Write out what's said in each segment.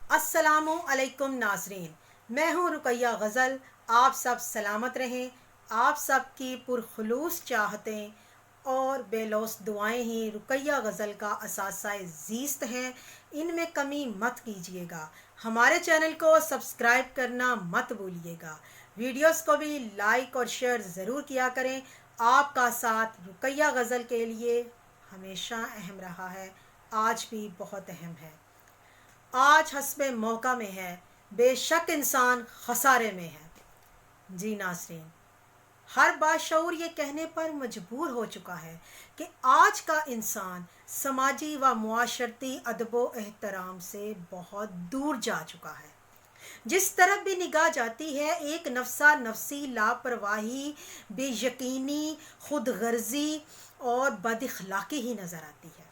अस्सलामु अलैकुम नाजरीन, मैं हूँ रुकैया गज़ल। आप सब सलामत रहें। आप सब की पुरखलूस चाहतें और बेलौस दुआएं ही रुकैया गज़ल का असासा ज़ीस्त हैं। इनमें कमी मत कीजिएगा। हमारे चैनल को सब्सक्राइब करना मत भूलिएगा। वीडियोस को भी लाइक और शेयर ज़रूर किया करें। आपका साथ रुकैया गज़ल के लिए हमेशा अहम रहा है, आज भी बहुत अहम है। आज हस्बे मौका में है, बेशक इंसान खसारे में है। जी नाज़रीन, हर बाशऊर ये कहने पर मजबूर हो चुका है कि आज का इंसान समाजी व मुआशरती अदब व एहतराम से बहुत दूर जा चुका है। जिस तरफ भी निगाह जाती है एक नफसा नफसी लापरवाही, बेयकीनी, खुद गर्जी और बदइखलाकी ही नज़र आती है।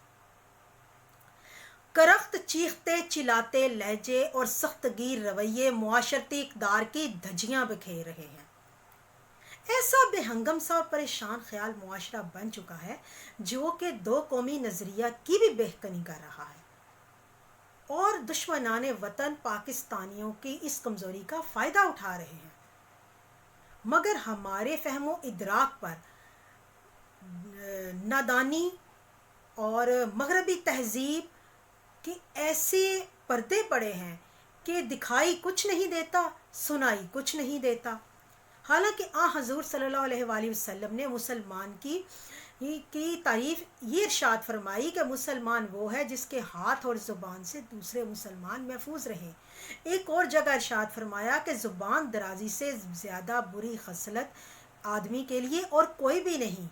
करख्त चीखते चिल्लाते लहजे और सख्तगीर रवैये मुआशरती इक़दार की धज्जियां बिखेर रहे हैं। ऐसा बेहंगम सा और परेशान ख्याल मुआशरा बन चुका है जो कि दो कौमी नज़रिया की भी बेहकनी कर रहा है और दुश्मनाने वतन पाकिस्तानियों की इस कमज़ोरी का फ़ायदा उठा रहे हैं। मगर हमारे फहमो इदराक पर नादानी और मगरबी तहजीब कि ऐसे पर्दे पड़े हैं कि दिखाई कुछ नहीं देता, सुनाई कुछ नहीं देता। हालांकि हजूर सल्लल्लाहु अलैहि वसल्लम ने मुसलमान की तारीफ ये इरशाद फरमाई कि मुसलमान वो है जिसके हाथ और ज़ुबान से दूसरे मुसलमान महफूज रहे। एक और जगह इरशाद फरमाया कि ज़ुबान दराजी से ज़्यादा बुरी खसलत आदमी के लिए और कोई भी नहीं।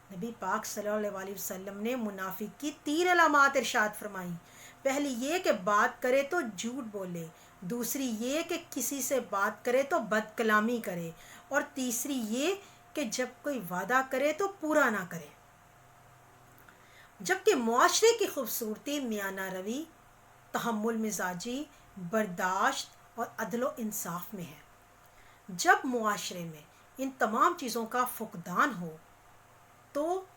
नबी पाक सल्लल्लाहु अलैहि वसल्लम ने मुनाफिक की 3 अलामात इरशाद फरमाई। पहली ये कि बात करे तो झूठ बोले, दूसरी ये कि किसी से बात करे तो बदकलामी करे, और तीसरी ये कि जब कोई वादा करे तो पूरा ना करे। जबकि मुआशरे की खूबसूरती मियाना रवी, तहम्मुल मिजाजी, बर्दाश्त और अदलो इंसाफ में है। जब मुआशरे में इन तमाम चीज़ों का फुकदान हो तो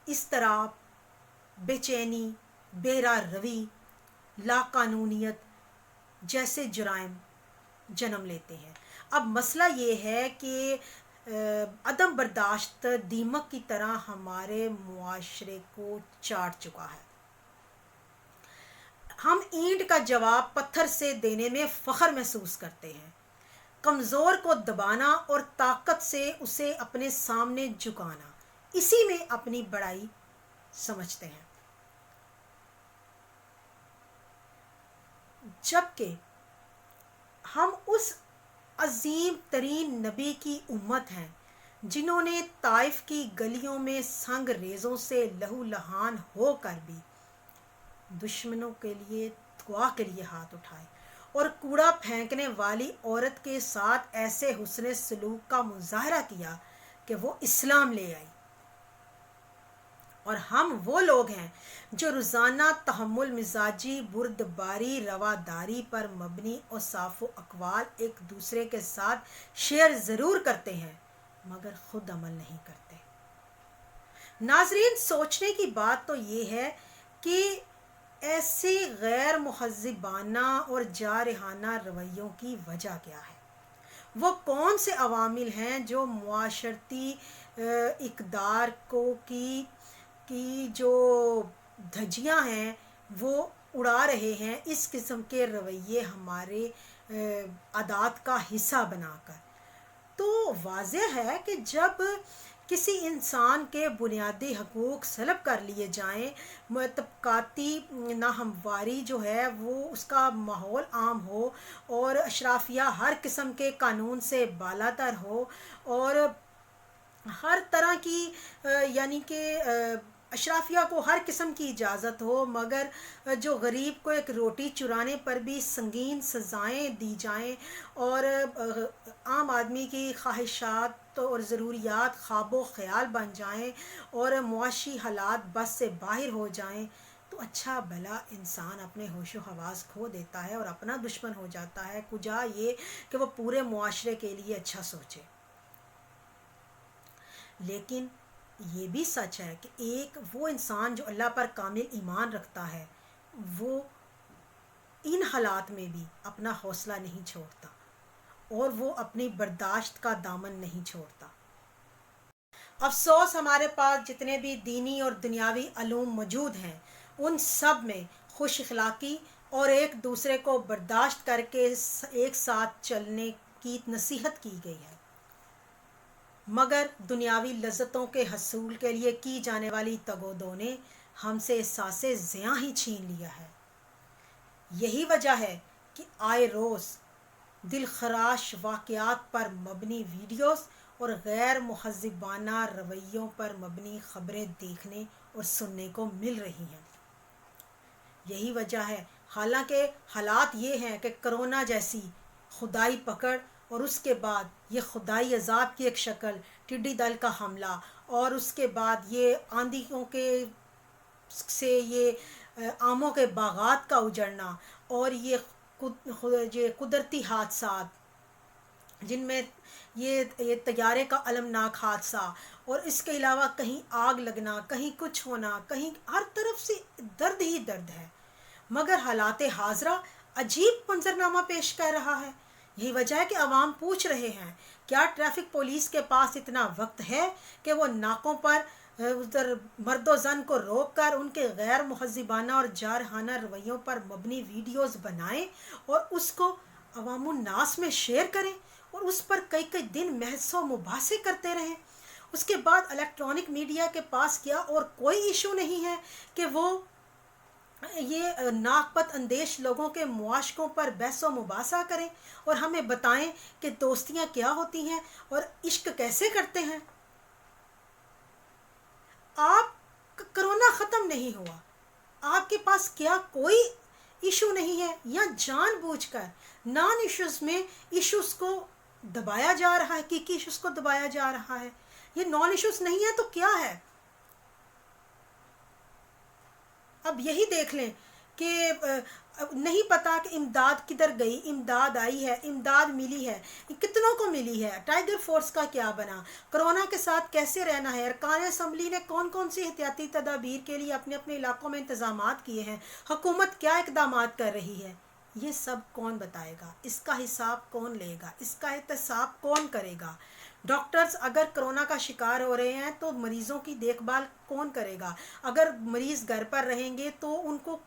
इस्तराब, बेचैनी, बेरा रवी, लाकानूनियत जैसे जुराइम जन्म लेते हैं। अब मसला ये है कि अदम बर्दाश्त दीमक की तरह हमारे मुआशरे को चाट चुका है। हम ईंट का जवाब पत्थर से देने में फ़ख्र महसूस करते हैं, कमज़ोर को दबाना और ताकत से उसे अपने सामने झुकाना, इसी में अपनी बड़ाई समझते हैं। जबकि हम उस अजीम तरीन नबी की उम्मत हैं जिन्होंने ताइफ की गलियों में संग रेज़ों से लहू लहान होकर भी दुश्मनों के लिए दुआ के लिए हाथ उठाए और कूड़ा फेंकने वाली औरत के साथ ऐसे हुस्न सलूक का मुजाहरा किया कि वो इस्लाम ले आई। और हम वो लोग हैं जो रोज़ाना तहम्मुल मिजाजी, बुर्दबारी, रवादारी पर मबनी और साफ़ो अक़वाल एक दूसरे के साथ शेयर ज़रूर करते हैं मगर ख़ुद अमल नहीं करते। नाज़रीन, सोचने की बात तो ये है कि ऐसे गैर मुहज़्ज़िबाना और जारहाना रवैयों की वजह क्या है। वो कौन से अवामिल हैं जो मुआशरती इक़दार की जो धज्जियां हैं वो उड़ा रहे हैं इस किस्म के रवैये हमारे आदात का हिस्सा बनाकर। तो वाज़ेह है कि जब किसी इंसान के बुनियादी हकूक़ सलब कर लिए जाएं, तबक़ाती नाहमवारी जो है वो उसका माहौल आम हो और अशराफिया हर किस्म के कानून से बालातर हो और हर तरह की यानी कि अशराफिया को हर किस्म की इजाज़त हो, मगर जो गरीब को एक रोटी चुराने पर भी संगीन सज़ाएं दी जाएं और आम आदमी की ख्वाहिशात और ज़रूरियात ख्वाबो ख़याल बन जाएं और मुआशी हालात बस से बाहर हो जाएं, तो अच्छा भला इंसान अपने होशो हवास खो देता है और अपना दुश्मन हो जाता है, कुजा ये कि वो पूरे मुआशरे के लिए अच्छा सोचे। लेकिन ये भी सच है कि एक वो इंसान जो अल्लाह पर कामिल ईमान रखता है वो हालात में भी अपना हौसला नहीं छोड़ता और वो अपनी बर्दाश्त का दामन नहीं छोड़ता। अफसोस हमारे पास जितने भी दीनी और दुनियावी अलूम मौजूद हैं उन सब में खुश अखलाक़ी और एक दूसरे को बर्दाश्त करके एक साथ चलने की नसीहत की गई है, मगर दुनियावी लज्जतों के हसूल के लिए की जाने वाली तगोदो ने हमसे एहसास ज़ियां ही छीन लिया है। यही वजह है कि आए रोज़ दिलखराश वाक़यात पर मबनी वीडियोस और गैर मुहज़्ज़िबाना रवैयों पर मबनी ख़बरें देखने और सुनने को मिल रही हैं। यही वजह है, हालांकि हालात ये हैं कि कोरोना जैसी खुदाई पकड़ और उसके बाद ये खुदाई अजाब की एक शक्ल, टिड्डी दल का हमला, और उसके बाद ये आंधियों के से ये आमों के बागात का उजड़ना, और ये कुदरती हादसात जिनमें ये तैयारे का अलमनाक हादसा, और इसके अलावा कहीं आग लगना, कहीं कुछ होना, कहीं हर तरफ से दर्द ही दर्द है। मगर हालात हाजरा अजीब मंजरनामा पेश कर रहा है। यही वजह है कि अवाम पूछ रहे हैं, क्या ट्रैफिक पुलिस के पास इतना वक्त है कि वो नाकों पर उधर मर्दो जन को रोक कर उनके गैर मुहज़्ज़िबाना और जारहाना रवैयों पर मबनी वीडियोस बनाएं और उसको अवामुन्नास में शेयर करें और उस पर कई कई दिन बहसो मुबासे करते रहें। उसके बाद इलेक्ट्रॉनिक मीडिया के पास क्या और कोई इशू नहीं है कि वो ये नाकपत अंदेश लोगों के मुआशकों पर बहसो मुबासा करें और हमें बताएं कि दोस्तियां क्या होती हैं और इश्क कैसे करते हैं। आप कोरोना ख़त्म नहीं हुआ, आपके पास क्या कोई इशू नहीं है, या जानबूझकर नॉन इश्यूज़ में इश्यूज़ को दबाया जा रहा है, कि इश्यूज़ को दबाया जा रहा है। ये नॉन इश्यूज़ नहीं है तो क्या है? अब यही देख लें कि नहीं पता कि इमदाद किधर गई, इमदाद आई है, इमदाद मिली है, कितनों को मिली है, टाइगर फोर्स का क्या बना, कोरोना के साथ कैसे रहना है, अरकान असम्बली ने कौन कौन सी एहतियाती तदाबीर के लिए अपने अपने इलाकों में इंतजामात किए हैं, हुकूमत क्या इकदाम कर रही है, ये सब कौन बताएगा, इसका हिसाब कौन लेगा, इसका एहतसाब कौन करेगा। डॉक्टर्स अगर कोरोना का शिकार हो रहे हैं तो मरीज़ों की देखभाल कौन करेगा, अगर मरीज़ घर पर रहेंगे तो उनको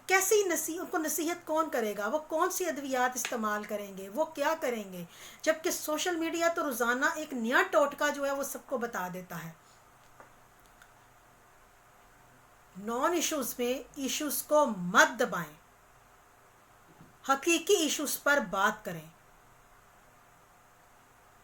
कैसी उनको नसीहत कौन करेगा, वो कौन सी अद्वियात इस्तेमाल करेंगे, वो क्या करेंगे, जबकि सोशल मीडिया तो रोज़ाना एक नया टोटका जो है वो सबको बता देता है। नॉन इश्यूज़ में इश्यूज़ को मत दबाएं, हकीकी इश्यूज़ पर बात करें,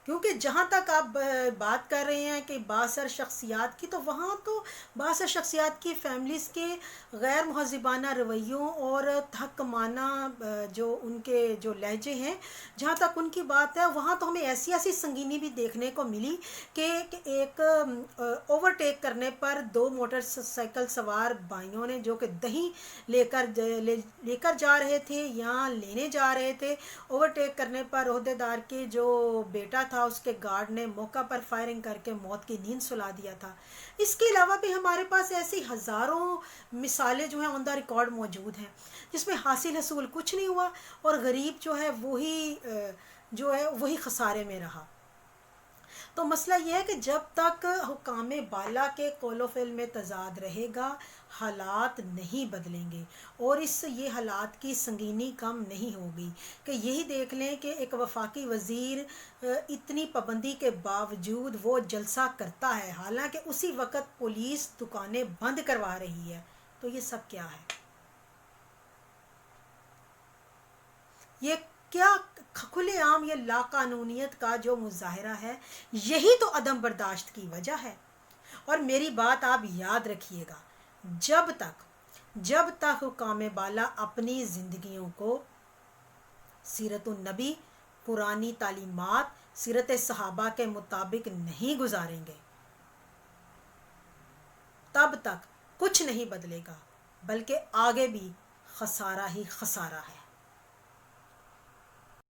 क्योंकि जहाँ तक आप बात कर रहे हैं कि बासर शख्सियात की, तो वहाँ तो बासर शख्सियात की फैमिलीज़ के गैर मुहज़्ज़िबाना रवैयों और तहक़्क़ुमाना जो उनके जो लहजे हैं, जहाँ तक उनकी बात है, वहाँ तो हमें ऐसी ऐसी संगीनी भी देखने को मिली कि एक ओवरटेक करने पर दो मोटरसाइकिल सवार भाइयों ने, जो कि दही लेकर जा रहे थे या लेने जा रहे थे, ओवरटेक करने पर ओहदेदार के जो बेटा था उसके गार्ड ने मौका पर फायरिंग करके मौत की नींद सुला दिया था। इसके अलावा भी हमारे पास ऐसी हज़ारों मिसालें जो हैं ऑन द रिकॉर्ड मौजूद हैं जिसमें हासिल हसूल कुछ नहीं हुआ और गरीब जो है वही खसारे में रहा। तो मसला ये है कि जब तक हुकामे बाला के कौलो-फ़िल में तज़ाद रहेगा, हालात नहीं बदलेंगे और ये हालात की संगीनी कम नहीं होगी। कि यही देख लें कि एक वफाकी वज़ीर इतनी पाबंदी के बावजूद वो जलसा करता है, हालांकि उसी वक़्त पुलिस दुकानें बंद करवा रही है। तो ये सब क्या है? ये क्या खुलेआम ये लाकानूनियत का जो मुजाहरा है, यही तो अदम बर्दाश्त की वजह है। और मेरी बात आप याद रखिएगा, जब तक हुकामे बाला अपनी ज़िंदगियों को सीरतुन नबी, पुरानी तालीमात, सीरत सहाबा के मुताबिक नहीं गुजारेंगे, तब तक कुछ नहीं बदलेगा, बल्कि आगे भी खसारा ही खसारा है।